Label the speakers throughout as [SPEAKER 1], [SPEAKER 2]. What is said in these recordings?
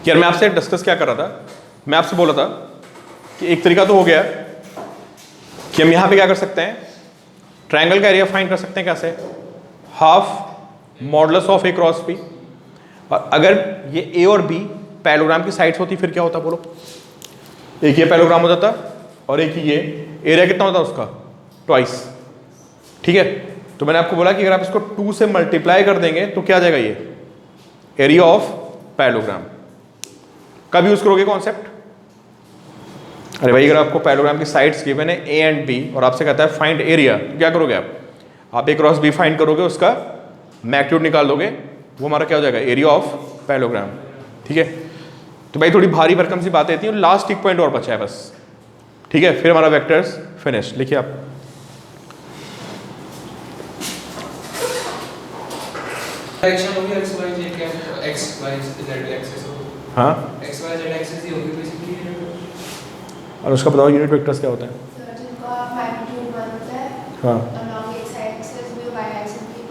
[SPEAKER 1] कि यार मैं आपसे डिस्कस क्या कर रहा था, मैं आपसे बोला था कि एक तरीका तो हो गया कि हम यहाँ पे क्या कर सकते हैं, ट्रायंगल का एरिया फाइंड कर सकते हैं। कैसे? Half modulus of A cross B. और अगर ये ए और बी पैरेललोग्राम की साइड्स होती फिर क्या होता बोलो? एक ये पैरेललोग्राम हो जाता और एक ये, एरिया कितना होता उसका? ट्वाइस। ठीक है, तो मैंने आपको बोला कि अगर आप इसको 2 से मल्टीप्लाई कर देंगे तो क्या आ जाएगा? ये एरिया ऑफ पैरेललोग्राम। कब यूज करोगे कॉन्सेप्ट? अरे भाई अगर आपको पैरेललोग्राम की साइड्स गिवन है ए एंड बी और आपसे कहता है फाइंड एरिया, तो क्या करोगे आप ए क्रॉस बी फाइंड करोगे, उसका मैग्नीट्यूड निकाल दोगे, वो हमारा क्या हो जाएगा? Area of parallelogram. ठीक है, तो भाई थोड़ी भारी भरकम सी बातें थी, लास्ट एक पॉइंट और बचा है बस। ठीक है, फिर हमारा वेक्टर्स फिनिश। लिखिए आप।
[SPEAKER 2] डायरेक्शन होगी x y z क्या x y z एक्सिस होगी।
[SPEAKER 1] हाँ,
[SPEAKER 2] x y z एक्सिस ही होगी बेसिकली।
[SPEAKER 1] और उसका बताओ यूनिट वेक्टर्स क्या होता है?
[SPEAKER 3] सर जिनका मैग्नीट्यूड 1 होता है
[SPEAKER 1] हाँ,
[SPEAKER 3] along x axis में y axis की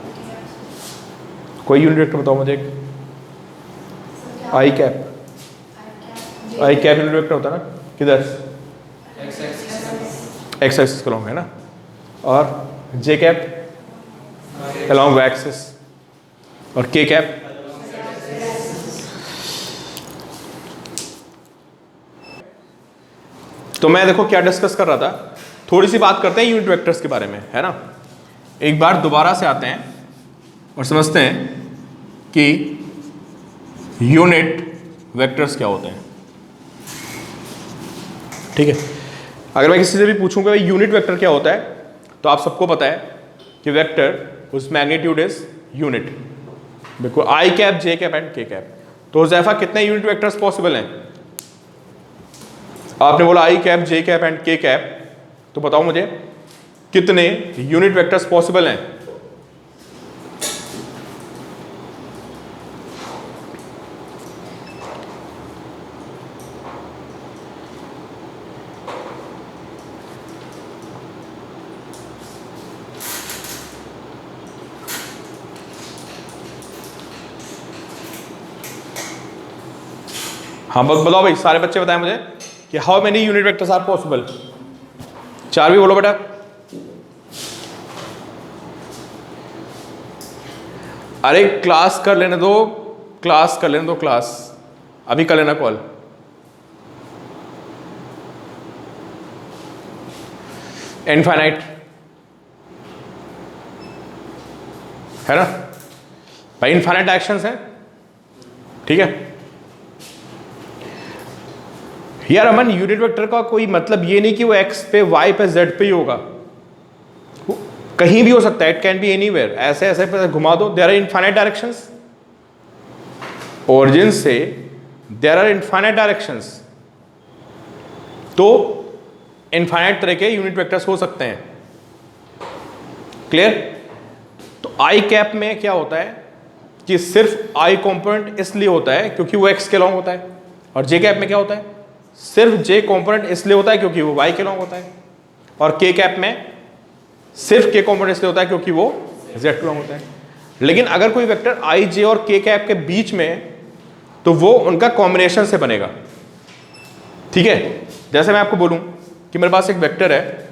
[SPEAKER 1] कोई यूनिट वेक्टर बताओ मुझे एक। आई कैप। आई कैप यूनिट वेक्टर होता है ना, किधर?
[SPEAKER 2] x एक्सिस
[SPEAKER 1] एक्स एक्सिस के अलॉन्ग है ना, और जे कैप अलॉन्ग वाई एक्सिस, और के कैप तो मैं देखो क्या डिस्कस कर रहा था, थोड़ी सी बात करते हैं यूनिट वेक्टर्स के बारे में, है ना। एक बार दोबारा से आते हैं और समझते हैं कि यूनिट वेक्टर्स क्या होते हैं। ठीक है, अगर मैं किसी से भी पूछूंगा भाई यूनिट वेक्टर क्या होता है, तो आप सबको पता है कि वेक्टर उस मैग्नीट्यूड इज यूनिट। देखो आई कैप, जे कैप एंड के कैप। तो हुज़ैफा कितने यूनिट वेक्टर्स पॉसिबल हैं? आपने बोला आई कैप, जे कैप एंड के कैप, तो बताओ मुझे कितने यूनिट वेक्टर्स पॉसिबल हैं? हाँ बताओ भाई, सारे बच्चे बताएं मुझे कि how many unit vectors are possible. 4 भी बोलो बेटा। अरे क्लास कर लेने दो, क्लास कर लेने दो, क्लास अभी कर लेना कॉल। इनफाइनाइट है ना भाई, इनफाइनाइट एक्शंस हैं। ठीक है यार अमन, यूनिट वेक्टर का कोई मतलब ये नहीं कि वो x पे, y पे, z पे ही होगा, वो कहीं भी हो सकता है। It can be anywhere. ऐसे ऐसे पे घुमा दो, there are infinite directions. Origin से देयर आर इनफाइनाइट डायरेक्शंस, तो इनफाइनाइट तरह के यूनिट वेक्टर्स हो सकते हैं। क्लियर? तो आई कैप में क्या होता है कि सिर्फ आई कॉम्पोनेंट इसलिए होता है क्योंकि वो x के लॉन्ग होता है, और जे कैप में क्या होता है? सिर्फ जे कॉम्पोनेंट इसलिए होता है क्योंकि वो y के लॉन्ग होता है, और के कैप में सिर्फ के कॉम्पोनेंट इसलिए होता है क्योंकि वो z के लॉन्ग होता है। लेकिन अगर कोई वेक्टर i, j और k कैप के बीच में, तो वो उनका कॉम्बिनेशन से बनेगा। ठीक है, जैसे मैं आपको बोलूं कि मेरे पास एक वेक्टर है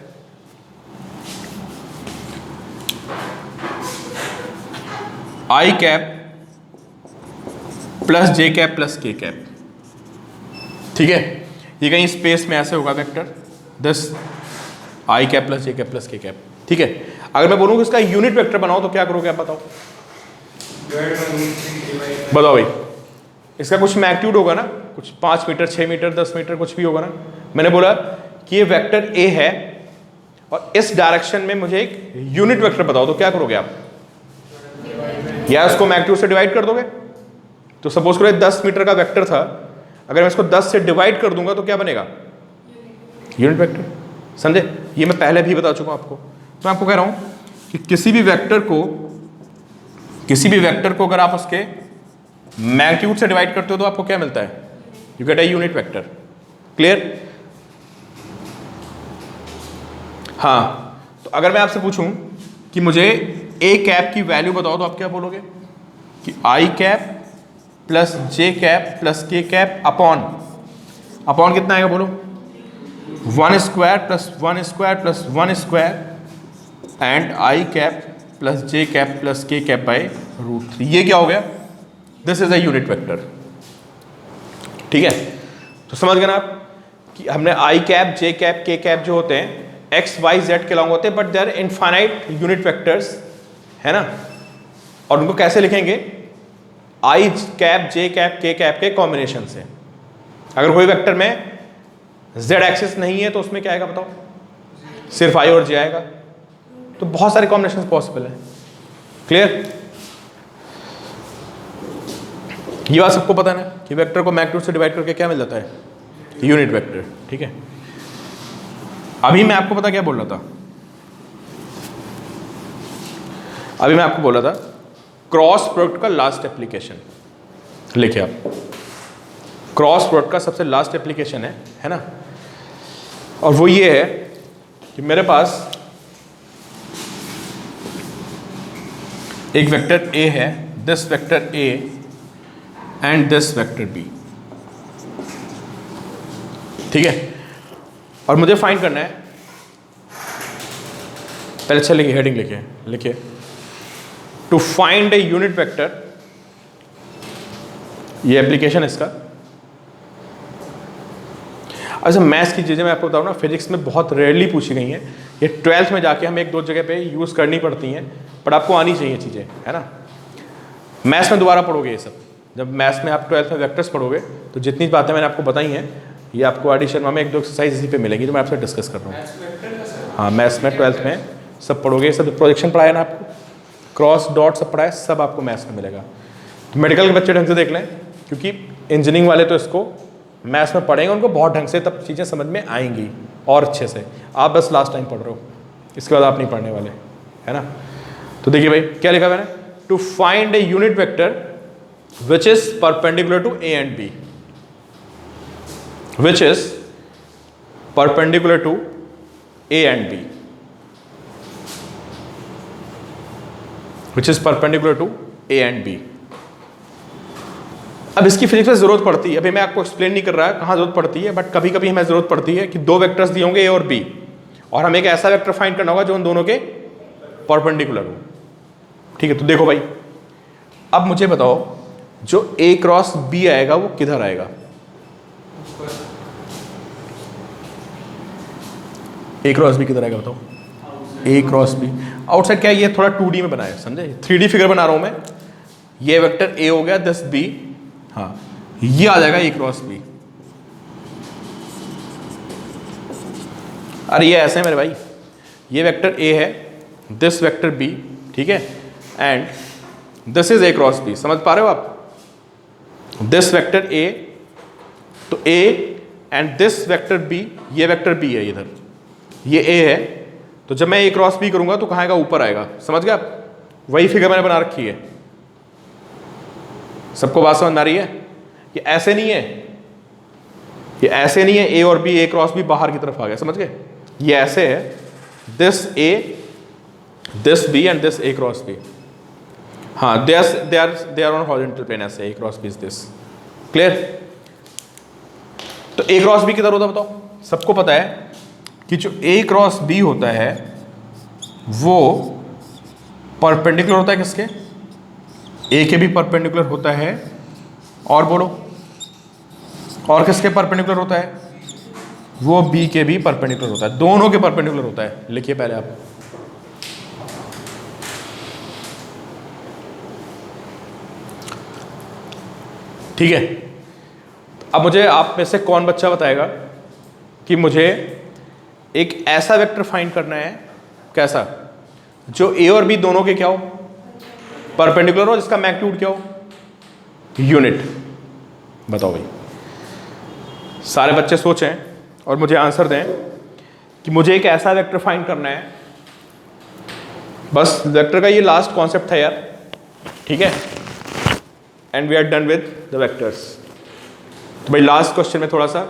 [SPEAKER 1] i cap plus J cap plus के कैप। ठीक है, ये कहीं स्पेस में ऐसे होगा vector this I cap plus J cap plus के कैप। ठीक है, अगर मैं बोलूँ कि इसका यूनिट वेक्टर बनाओ तो क्या करोगे आप? बताओ बताओ भाई, इसका कुछ मैग्नीट्यूड होगा ना, कुछ 5 मीटर, 6 मीटर, 10 मीटर, कुछ भी होगा ना। मैंने बोला कि ये वेक्टर ए है और इस डायरेक्शन में मुझे एक यूनिट वेक्टर बताओ, तो क्या करोगे आप? या उसको मैग्नीट्यूड से डिवाइड कर दोगे। तो सपोज करो 10 मीटर का वेक्टर था, अगर मैं इसको 10 से डिवाइड कर दूंगा तो क्या बनेगा? Unit vector. समझे? ये मैं पहले भी बता चुका हूं आपको। तो मैं आपको कह रहा हूं कि किसी भी वेक्टर को अगर आप उसके मैग्नीट्यूड से डिवाइड करते हो तो आपको क्या मिलता है? You get A unit vector. Clear? हाँ, तो अगर मैं आपसे पूछूं कि मुझे ए कैप की वैल्यू बताओ तो आप क्या बोलोगे? कि आई cap plus J cap plus के कैप अपॉन कितना आएगा बोलो, 1 square plus 1 square plus 1 square and I cap plus J cap plus के कैप बाई √3। ये क्या हो गया, this is a unit vector. ठीक है, तो समझ गए ना आप कि हमने आई cap J cap K cap जो होते हैं एक्स वाई जेड के लॉन्ग होते हैं, but they are infinite unit vectors, है ना। और उनको कैसे लिखेंगे, I cap J cap K cap के कॉम्बिनेशन से। अगर कोई वेक्टर में जेड एक्सिस नहीं है तो उसमें क्या आएगा बताओ, सिर्फ आई और जे आएगा। तो बहुत सारे कॉम्बिनेशन पॉसिबल है। क्लियर, ये बात सबको पता है ना कि वेक्टर को मैग्नीट्यूड से डिवाइड करके क्या मिल जाता है, यूनिट वेक्टर। ठीक है, अभी मैं आपको पता क्या बोल रहा था, अभी मैं आपको बोल रहा था क्रॉस प्रोडक्ट का लास्ट एप्लीकेशन। लिखिए आप, क्रॉस प्रोडक्ट का सबसे लास्ट एप्लीकेशन है ना। और वो ये है कि मेरे पास एक वेक्टर ए है, this vector A and this vector B. ठीक है, और मुझे फाइंड करना है, पहले अच्छा लिखिए, हेडिंग लिखिए to find a unit vector. ये एप्लीकेशन इसका। अच्छा, मैथ्स की चीज़ें मैं आपको बताऊँ ना, फिजिक्स में बहुत रेयरली पूछी गई हैं, ये 12th में जाके हम 1-2 जगह पे यूज़ करनी पड़ती हैं, बट आपको आनी चाहिए चीज़ें, है ना। मैथ्स में दोबारा पढ़ोगे ये सब, जब मैथ्स में आप 12th में वेक्टर्स पढ़ोगे तो जितनी बातें मैंने आपको बताई हैं ये आपको आर डी शर्मा में 1-2 एक्सरसाइज इसी पे मिलेंगी जो मैं आपसे डिस्कस कर रहा हूँ। हाँ, मैथ्स में 12th में सब पढ़ोगे, सब प्रोजेक्शन पढ़ाया ना आपको, क्रॉस डॉट सब पढ़ाया, सब आपको मैथ्स में मिलेगा। तो मेडिकल के बच्चे ढंग से देख लें, क्योंकि इंजीनियरिंग वाले तो इसको मैथ्स में पढ़ेंगे, उनको बहुत ढंग से तब चीज़ें समझ में आएंगी और अच्छे से। आप बस लास्ट टाइम पढ़ रहे हो, इसके बाद आप नहीं पढ़ने वाले, है ना। तो देखिए भाई क्या लिखा मैंने, to find a unit vector which is perpendicular to A and B, which is perpendicular to A and B, which is perpendicular to A and B। अब इसकी फिजिक्स में जरूरत पड़ती है, अभी मैं आपको एक्सप्लेन नहीं कर रहा है कहाँ जरूरत पड़ती है, बट कभी कभी हमें जरूरत पड़ती है कि 2 वेक्टर्स दिए होंगे A और B, और हमें एक ऐसा वेक्टर फाइंड करना होगा जो उन दोनों के परपेंडिकुलर हो। ठीक है, तो देखो भाई, अब मुझे बताओ जो A क्रॉस B आएगा वो किधर आएगा, ए क्रॉस बी किधर आएगा बताओ, ए क्रॉस बी आउटसाइड। क्या है, ये थोड़ा 2D में बनाया, समझे, 3D फिगर बना रहा हूं मैं। ये वेक्टर ए हो गया, दिस बी, हाँ ये आ जाएगा ए क्रॉस बी। अरे ये ऐसे है मेरे भाई, ये वेक्टर ए है, दिस वेक्टर बी, ठीक है, and this is A cross B. समझ पा रहे हो आप, दिस वेक्टर ए, तो A and this vector B, ये वेक्टर बी है इधर, ये ए है, तो जब मैं ए क्रॉस बी करूंगा तो कहाँ आएगा, ऊपर आएगा। समझ गए आप, वही फिगर मैंने बना रखी है। सबको बात समझ आ रही है, ये ऐसे नहीं है, ये ऐसे नहीं है, ए और बी, ए क्रॉस बी बाहर की तरफ आ गया, समझ गए, ये ऐसे है, this A, this B and this A cross B. हाँ, they are on horizontal plane, ऐसे A cross B is this. Clear, तो ए क्रॉस बी किधर होता है बताओ, सबको पता है कि जो ए क्रॉस बी होता है वो परपेंडिकुलर होता है किसके, ए के भी परपेंडिकुलर होता है, और बोलो और किसके परपेंडिकुलर होता है, वो बी के भी परपेंडिकुलर होता है, दोनों के परपेंडिकुलर होता है। लिखिए पहले आप, ठीक है। अब मुझे आप में से कौन बच्चा बताएगा कि मुझे एक ऐसा वेक्टर फाइंड करना है, कैसा, जो ए और बी दोनों के क्या हो, परपेंडिकुलर हो, जिसका मैग्नीट्यूड क्या हो, यूनिट। बताओ भाई, सारे बच्चे सोचें और मुझे आंसर दें कि मुझे एक ऐसा वेक्टर फाइंड करना है। बस वेक्टर का ये लास्ट कॉन्सेप्ट था यार, ठीक है, and we are done with the vectors. तो भाई लास्ट क्वेश्चन में थोड़ा सा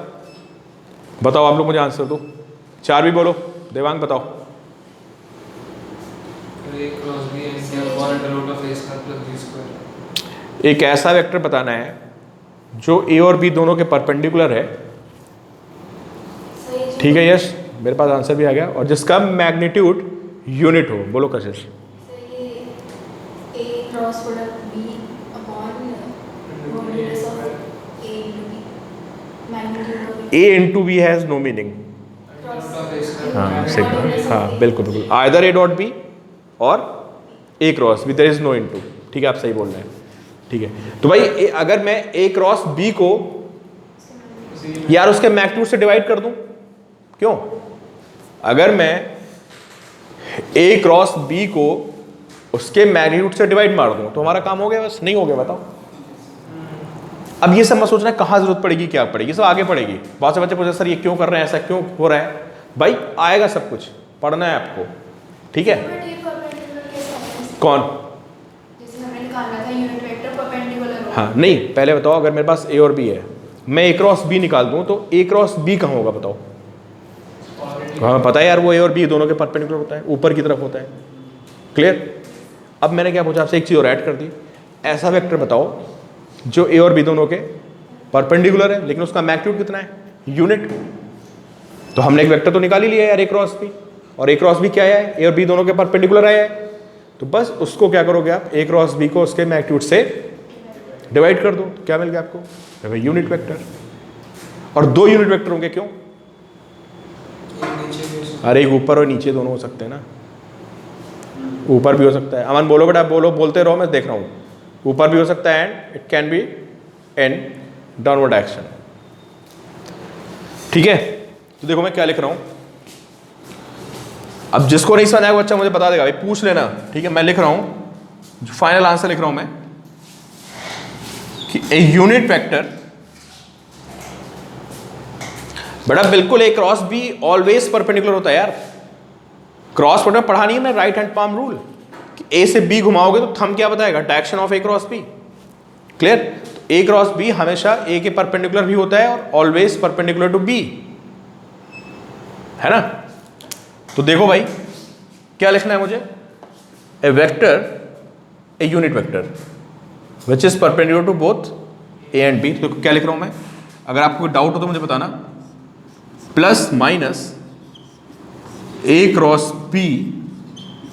[SPEAKER 1] बताओ, आप लोग मुझे आंसर दो, 4 भी बोलो, देवांग बताओ। एक ऐसा वेक्टर बताना है जो ए और बी दोनों के परपेंडिकुलर है, ठीक है, यस, मेरे पास आंसर भी आ गया, और जिसका मैग्नीट्यूड यूनिट हो। बोलो Kashish. A into B has no meaning. हाँ सही, हाँ बिल्कुल बिल्कुल, आइदर ए डॉट बी और A cross B, there is no into, ठीक है, आप सही बोल रहे हैं, ठीक है। तो भाई अगर मैं ए क्रॉस बी को यार उसके मैग्नीट्यूड से डिवाइड कर दूं, क्यों? अगर मैं ए क्रॉस बी को उसके मैग्नीट्यूड से डिवाइड मार दूं तो हमारा काम हो गया? बस नहीं हो गया, बताओ। अब ये सब मत सोचना कहाँ जरूरत पड़ेगी क्या पड़ेगी, सब आगे पड़ेगी। बहुत से बच्चे पूछते सर ये क्यों कर रहे हैं, ऐसा क्यों हो रहा है? भाई आएगा सब कुछ, पढ़ना है आपको, ठीक है। कौन? हाँ नहीं, पहले बताओ, अगर मेरे पास ए और बी है, मैं ए क्रॉस बी निकाल दूं तो ए क्रॉस बी कहाँ होगा बताओ? हाँ पता है यार, वो ए और बी दोनों के परपेंडिकुलर होता है, ऊपर की तरफ होता है, क्लियर। अब मैंने क्या पूछा आपसे, एक चीज़ और ऐड कर दी, ऐसा वेक्टर बताओ जो ए और बी दोनों के परपेंडिकुलर है लेकिन उसका मैग्नीट्यूड कितना है? यूनिट। तो हमने एक वेक्टर तो निकाल ही लिया यार, ए क्रॉस बी, और ए क्रॉस बी क्या है? ए और बी दोनों के परपेंडिकुलर आया है, तो बस उसको क्या करोगे आप, ए क्रॉस बी को उसके मैग्नीट्यूड से डिवाइड कर दो, तो क्या मिल गया आपको? Unit vector. और दो यूनिट वेक्टर होंगे, क्यों? अरे एक ऊपर और नीचे दोनों हो सकते हैं ना, ऊपर भी हो सकता है। अमन बोलो बेटा, बोलो, बोलते रहो, मैं देख रहा हूँ। ऊपर भी हो सकता है and it can be in downward action, ठीक है। तो देखो मैं क्या लिख रहा हूं, अब जिसको नहीं समझ आएगा बच्चा मुझे बता देगा, भाई पूछ लेना, ठीक है। मैं लिख रहा हूं, जो फाइनल आंसर लिख रहा हूं मैं, कि ए यूनिट वेक्टर, बेटा बिल्कुल ए क्रॉस बी ऑलवेज परपेंडिकुलर होता है यार। क्रॉस प्रोडक्ट पढ़ा नहीं है मैं, राइट हैंड पाम रूल, कि ए से बी घुमाओगे तो थंब क्या बताएगा? Direction of A cross B, clear. तो ए क्रॉस बी हमेशा ए के परपेंडिकुलर भी होता है और ऑलवेज परपेंडिकुलर टू बी, है ना। तो देखो भाई क्या लिखना है मुझे, A vector, A unit vector which is perpendicular to both A and B. तो क्या लिख रहा हूं मैं, अगर आपको कोई डाउट हो तो मुझे बताना, plus minus A cross B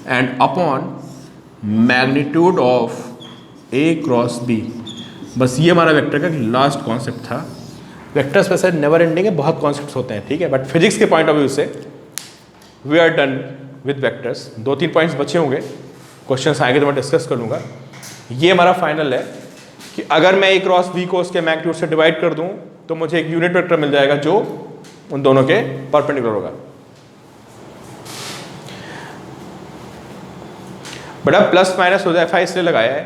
[SPEAKER 1] and upon magnitude of A cross B. बस ये हमारा वेक्टर का लास्ट कॉन्सेप्ट था। वेक्टर्स वैसे नेवर एंडिंग है, बहुत कॉन्सेप्ट्स होते हैं, ठीक है, बट फिजिक्स के पॉइंट ऑफ व्यू से we are done with vectors. 2-3 points बचे होंगे, क्वेश्चंस आएंगे तो मैं डिस्कस कर लूँगा। ये हमारा फाइनल है कि अगर मैं ए क्रॉस बी को उसके मैग्नीट्यूड से डिवाइड कर दूँ तो मुझे एक यूनिट वेक्टर मिल जाएगा जो उन दोनों के परपेंडिकुलर होगा। बड़ा प्लस माइनस हो जाए इसलिए लगाया है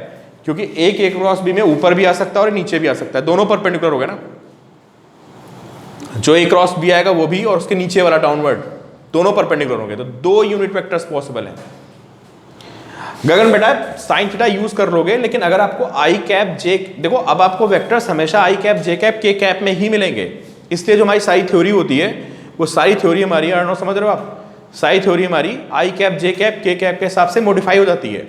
[SPEAKER 1] क्योंकि एक ए क्रॉस बी में ऊपर भी आ सकता है और नीचे भी आ सकता है, दोनों परपेंडिकुलर हो गए ना। जो ए क्रॉस बी आएगा वो भी और उसके नीचे वाला डाउनवर्ड दोनों परपेंडिकुलर होंगे, तो 2 यूनिट वेक्टर्स पॉसिबल हैं। गगन बेटा साइन थीटा यूज कर लोगे, लेकिन अगर आपको आई कैप जे, देखो अब आपको वेक्टर्स हमेशा आई cap J cap K cap में ही मिलेंगे, इसलिए जो हमारी सारी थ्योरी होती है वो सारी थ्योरी हमारी, अर्णव समझ रहे हो आप, सारी थ्योरी हमारी आई cap J cap K cap के हिसाब से मॉडिफाई हो जाती है।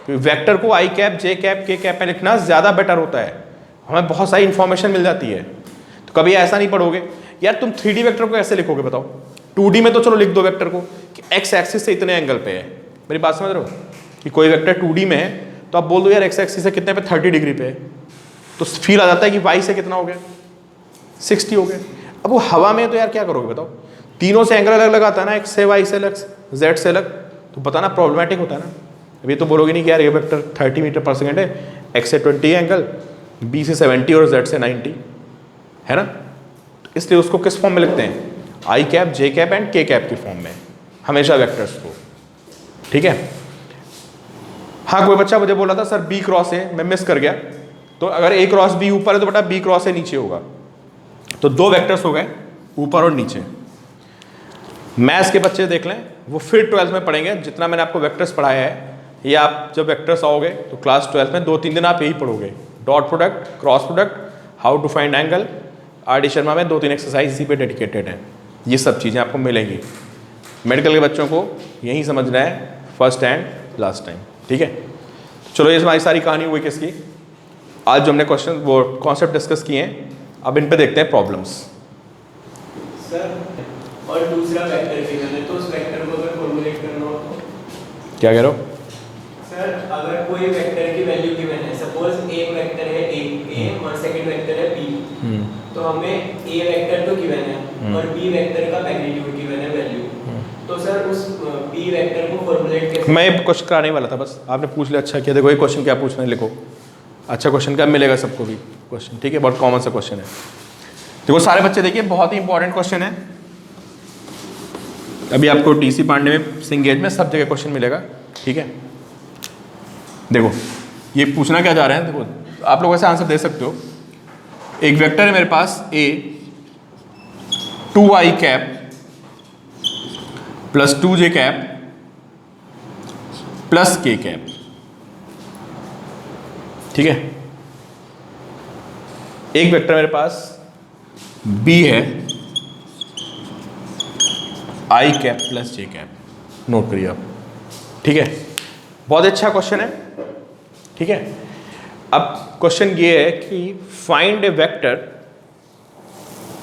[SPEAKER 1] वेक्टर को आई cap J cap K cap में लिखना ज़्यादा बेटर होता है, हमें बहुत सारी इंफॉर्मेशन मिल जाती है। तो कभी ऐसा नहीं पढ़ोगे यार तुम 3D वेक्टर को कैसे लिखोगे बताओ। 2D में तो चलो लिख दो वेक्टर को कि एक्स एक्सिस से इतने एंगल पे है, मेरी बात समझ रहे हो, कि कोई वेक्टर 2D में है तो आप बोल दो यार एक्स एक्सिस से कितने पे 30 डिग्री पे है, तो फील आ जाता है कि वाई से कितना हो गया 60 हो गया। अब वो हवा में तो यार क्या करोगे बताओ, तीनों से एंगल अलग अलग आता है ना, एक्स से वाई से अलग, जेड से अलग, तो बताना प्रॉब्लमेटिक होता है ना। अभी तो बोलोगे नहीं कि यार ये वेक्टर 30 मीटर पर सेकेंड है, एक्स से 20 एंगल, बी से 70 और जेड से 90 है ना। तो इसलिए उसको किस फॉर्म में लिखते हैं, आई कैप जे कैप एंड के कैप की फॉर्म में हमेशा वेक्टर्स को, ठीक है। हाँ कोई बच्चा मुझे बोला था सर बी क्रॉस है, मैं मिस कर गया, तो अगर ए क्रॉस बी ऊपर है तो बेटा बी क्रॉस ए नीचे होगा, तो 2 वेक्टर्स हो गए ऊपर और नीचे। मैथ्स के बच्चे देख लें वो फिर 12th में पढ़ेंगे, जितना मैंने आपको वेक्टर्स पढ़ाया है ये आप जब वेक्टर्स आओगे तो क्लास 12th में 2-3 दिन आप यही पढ़ोगे, dot product, cross product, how to find angle. R D Sharma में 2-3 एक्सरसाइज इसी पे डेडिकेटेड हैं, ये सब चीज़ें आपको मिलेंगी। मेडिकल के बच्चों को यही समझना है फर्स्ट एंड लास्ट टाइम, ठीक है। चलो ये हमारी सारी कहानी हुई किसकी, आज जो हमने क्वेश्चन वो कॉन्सेप्ट डिस्कस किए हैं, अब इन पे देखते हैं प्रॉब्लम्स।
[SPEAKER 4] सर और दूसरा वेक्टर गिवन है तो उस वेक्टर को अगर फॉर्मुलेट करना हो तो
[SPEAKER 1] क्या कह रहे हो?
[SPEAKER 4] सर अगर कोई वेक्टर की वैल्यू गिवन है, सपोज एक वेक्टर है ए और सेकंड वेक्टर है बी, तो हमें ए वेक्टर तो गिवन है और बी वेक्टर का मैग्नीट्यूड गिवन है वैल्यू, तो सर उस बी वेक्टर को फॉर्मुलेट कैसे?
[SPEAKER 1] मैं ये क्वेश्चन कराने ही वाला था, बस आपने पूछ लिया, अच्छा किया। देखो ये क्वेश्चन क्या पूछना है, लिखो। अच्छा क्वेश्चन क्या मिलेगा सबको भी क्वेश्चन, ठीक है, बहुत कॉमन सा क्वेश्चन है। देखो सारे बच्चे देखिए, बहुत ही इंपॉर्टेंट क्वेश्चन है। अभी आपको डीसी पांडे में, सिंगेज में, सब जगह क्वेश्चन मिलेगा, ठीक है। देखो ये पूछना क्या जा रहे हैं, देखो आप लोग ऐसे आंसर दे सकते हो। एक वेक्टर है मेरे पास ए 2i cap plus 2j cap plus k cap, ठीक है। एक वेक्टर मेरे पास b है i cap plus j cap, note करिए आप, ठीक है। बहुत अच्छा क्वेश्चन है, ठीक है। अब क्वेश्चन ये है कि फाइंड ए वेक्टर,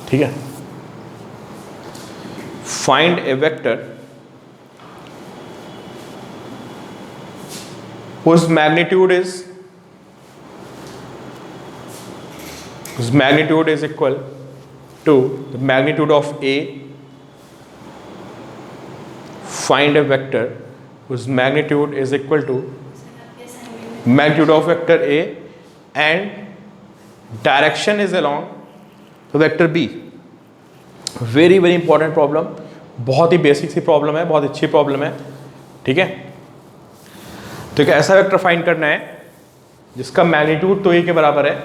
[SPEAKER 1] ठीक है, find A vector whose magnitude is equal to the magnitude of A. Find a vector whose magnitude is equal to magnitude of vector A and direction is along the vector B. Very very important problem, बहुत ही basic सी problem है, बहुत अच्छी problem है, ठीक है। तो एक ऐसा वेक्टर फाइंड करना है जिसका मैग्नीट्यूड तो ए के बराबर है,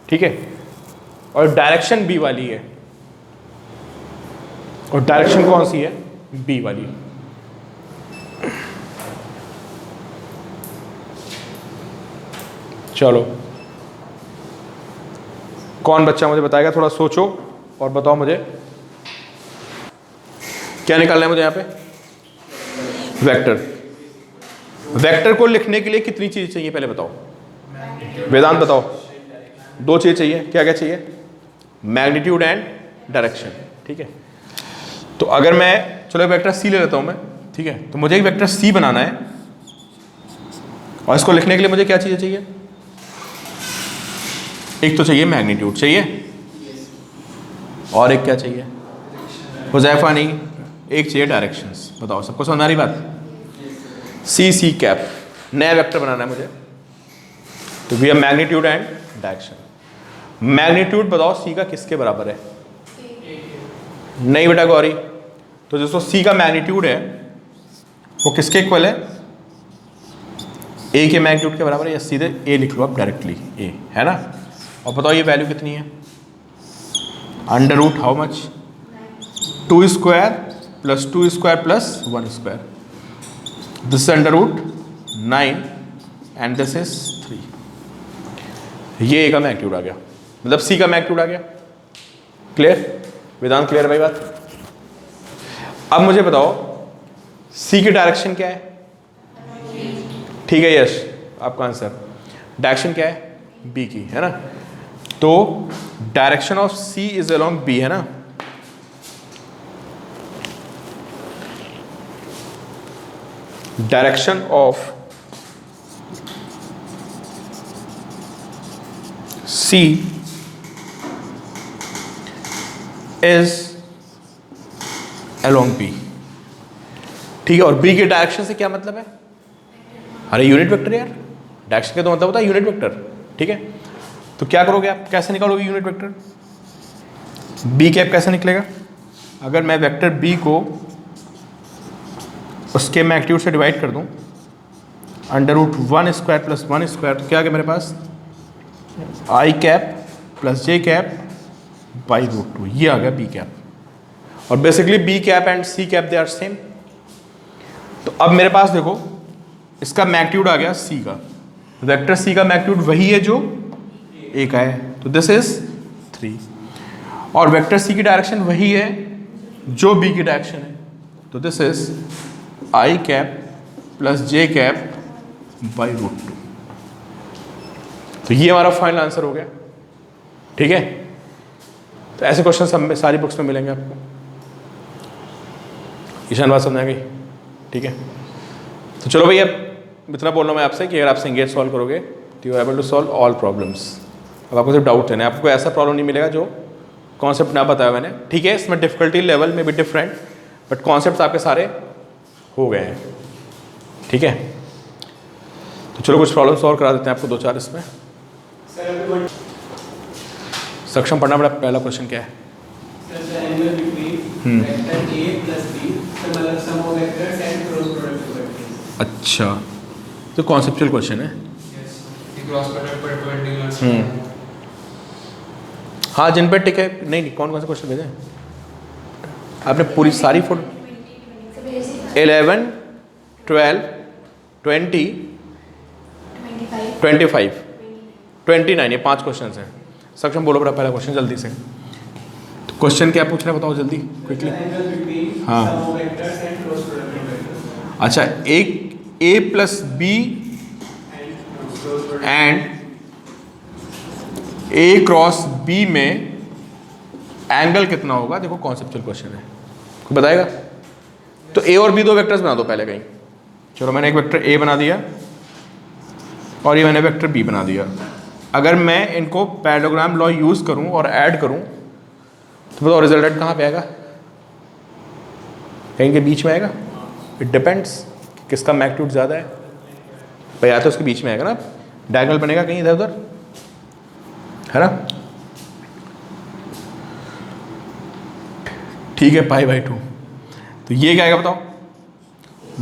[SPEAKER 1] ठीक है, और डायरेक्शन बी वाली है, और डायरेक्शन कौन सी है? बी वाली। चलो कौन बच्चा मुझे बताएगा? थोड़ा सोचो और बताओ मुझे क्या निकालना है मुझे यहाँ पे। वेक्टर, वेक्टर को लिखने के लिए कितनी चीज़ चाहिए पहले बताओ, वेदांत बताओ। दो चीज़ चाहिए, क्या क्या चाहिए? मैग्नीट्यूड एंड डायरेक्शन, ठीक है। तो अगर मैं, चलो एक वेक्टर सी ले लेता हूँ मैं, ठीक है। तो मुझे एक वेक्टर सी बनाना है और इसको लिखने के लिए मुझे क्या चीज़ें चाहिए? एक तो चाहिए मैग्नीट्यूड, चाहिए, और एक क्या चाहिए? हुज़ैफा नहीं, एक चाहिए डायरेक्शंस। बताओ सबको समझ आ रही बात? सी कैप, नया वेक्टर बनाना है मुझे, तो we have magnitude and direction. Magnitude बताओ सी का किसके बराबर है? नहीं बेटा गौरी, तो जो सी का मैग्नीट्यूड है वो किसके इक्वल है? ए के मैग्नीट्यूड के बराबर है, या सीधे ए लिख लो आप डायरेक्टली, ए है ना। और बताओ ये वैल्यू कितनी है? Under root how much? 2 square plus 2 square plus 1 square, this is under root 9 and this is 3। ये ए का मैग्नीट्यूड आ गया, मतलब सी का मैग्नीट्यूड आ गया। क्लियर वेदांत? क्लियर भाई बात? अब मुझे बताओ सी की डायरेक्शन क्या है? ठीक है यश, आपका आंसर डायरेक्शन क्या है? बी की, है ना। तो direction of C is along B, है ना। Direction of C is along B, ठीक है। और बी के डायरेक्शन से क्या मतलब है? अरे यूनिट वेक्टर यार, डायरेक्शन का तो मतलब होता है यूनिट वेक्टर, ठीक है। तो क्या करोगे आप, कैसे निकालोगे यूनिट वेक्टर? बी कैप कैसे निकलेगा? अगर मैं वेक्टर बी को उसके मैग्नीट्यूड से डिवाइड कर दूं, under root 1 square plus 1 square, तो क्या आ गया मेरे पास? I cap plus J cap by root 2, ये आ गया बी कैप। और basically B cap and C cap they are same. तो अब मेरे पास देखो इसका मैग्नीट्यूड आ गया सी का, वेक्टर सी का मैग्नीट्यूड वही है जो ए का है, तो दिस इज 3। और वेक्टर सी की डायरेक्शन वही है जो बी की डायरेक्शन है, तो this is I cap plus J cap by root 2। तो ये हमारा फाइनल आंसर हो गया। ठीक है, तो ऐसे क्वेश्चन सब में सारी बुक्स में मिलेंगे आपको। ईशान बात समझ आ गई? ठीक है, तो चलो भैया इतना बोल रहा हूँ मैं आपसे कि अगर आप सिंगेज सॉल्व करोगे तो you are able to solve all problems. अब आपको सिर्फ डाउट लेना है, आपको ऐसा प्रॉब्लम नहीं मिलेगा जो कॉन्सेप्ट ना बताया मैंने। ठीक है, इसमें डिफिकल्टी लेवल में भी डिफरेंट, बट कॉन्सेप्ट आपके सारे हो गए हैं। ठीक है, तो चलो कुछ प्रॉब्लम सॉल्व करा देते हैं आपको 2-4 इसमें।
[SPEAKER 4] सर अभी
[SPEAKER 1] सक्षम पढ़ना पड़ा। पहला क्वेश्चन क्या है?
[SPEAKER 4] the angle between vector A plus B, so मतलब sum of vectors and cross product of vectors।
[SPEAKER 1] अच्छा, तो कॉन्सेप्चुअल क्वेश्चन है।
[SPEAKER 2] Yes. The cross product perpendicular.
[SPEAKER 1] हाँ, जिन पे टिक है। नहीं, कौन कौन से क्वेश्चन भेजे आपने? पूरी सारी फोटो 11, 12, 20, 25, 29, ये 5 क्वेश्चन हैं। सक्षम बोलो बड़ा पहला क्वेश्चन जल्दी से। तो क्वेश्चन क्या पूछ रहे हैं बताओ जल्दी क्विकली।
[SPEAKER 4] Angle between
[SPEAKER 1] हाँ।
[SPEAKER 4] sum of vectors and cross product of vectors
[SPEAKER 1] अच्छा, एक A plus B
[SPEAKER 4] and cross product
[SPEAKER 1] and A cross B में एंगल कितना होगा? देखो कॉन्सेप्चुअल क्वेश्चन है, कोई बताएगा? तो A और B दो वेक्टर्स बना दो पहले कहीं। चलो मैंने एक वेक्टर A बना दिया और ये मैंने वेक्टर B बना दिया। अगर मैं इनको पैरेललोग्राम लॉ यूज करूं और ऐड करूं तो बताओ रिजल्टेंट कहाँ पे आएगा? कहीं के बीच में आएगा। इट डिपेंड्स किसका मैग्नीट्यूड ज़्यादा है भाई, या तो उसके बीच में आएगा ना, डायगोनल बनेगा कहीं इधर उधर, है ना? ठीक है, π/2। तो ये क्या आएगा बताओ?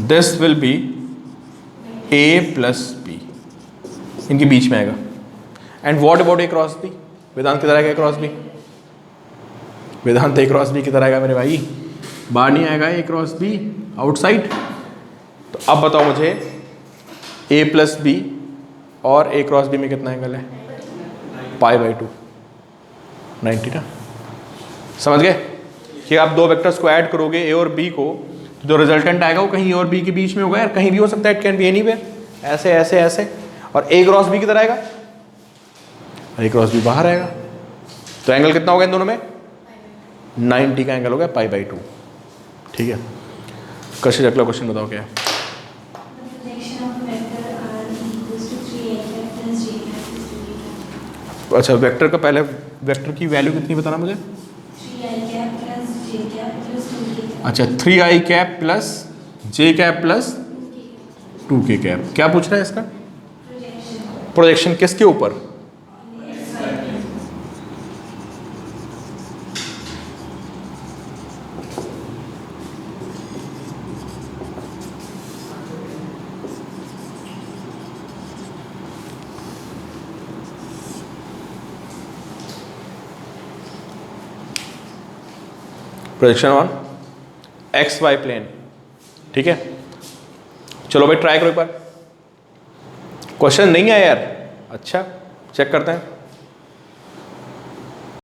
[SPEAKER 1] This will be A plus B, इनके बीच में आएगा। And what about A cross B? Vedant किधर आएगा A cross B? Vedant A cross B किधर आएगा मेरे भाई? बाहर नहीं आएगा A क्रॉस बी, आउटसाइड। तो अब बताओ मुझे A प्लस बी और A क्रॉस बी में कितना एंगल है? π/2, 90 ना। समझ गए कि आप दो वेक्टर्स को ऐड करोगे A और B को, तो जो रिजल्टेंट आएगा वो कहीं A और B के बीच में होगा यार, कहीं भी हो सकता है, इट कैन बी एनीवेयर, ऐसे ऐसे ऐसे। और A क्रॉस B किधर आएगा? A क्रॉस B बाहर आएगा। तो एंगल कितना होगा इन दोनों में? 90 का एंगल हो गया π/2। ठीक है, कशिश अगला क्वेश्चन बताओ क्या है? अच्छा, वेक्टर का पहले वेक्टर की वैल्यू कितनी बताना मुझे? अच्छा, 3i cap plus j cap plus 2k cap. क्या पूछ रहा है इसका? प्रोजेक्शन किसके ऊपर? Projection on X Y plane. ठीक है, चलो भाई ट्राई करो एक बार। क्वेश्चन नहीं है यार? अच्छा, चेक करते हैं।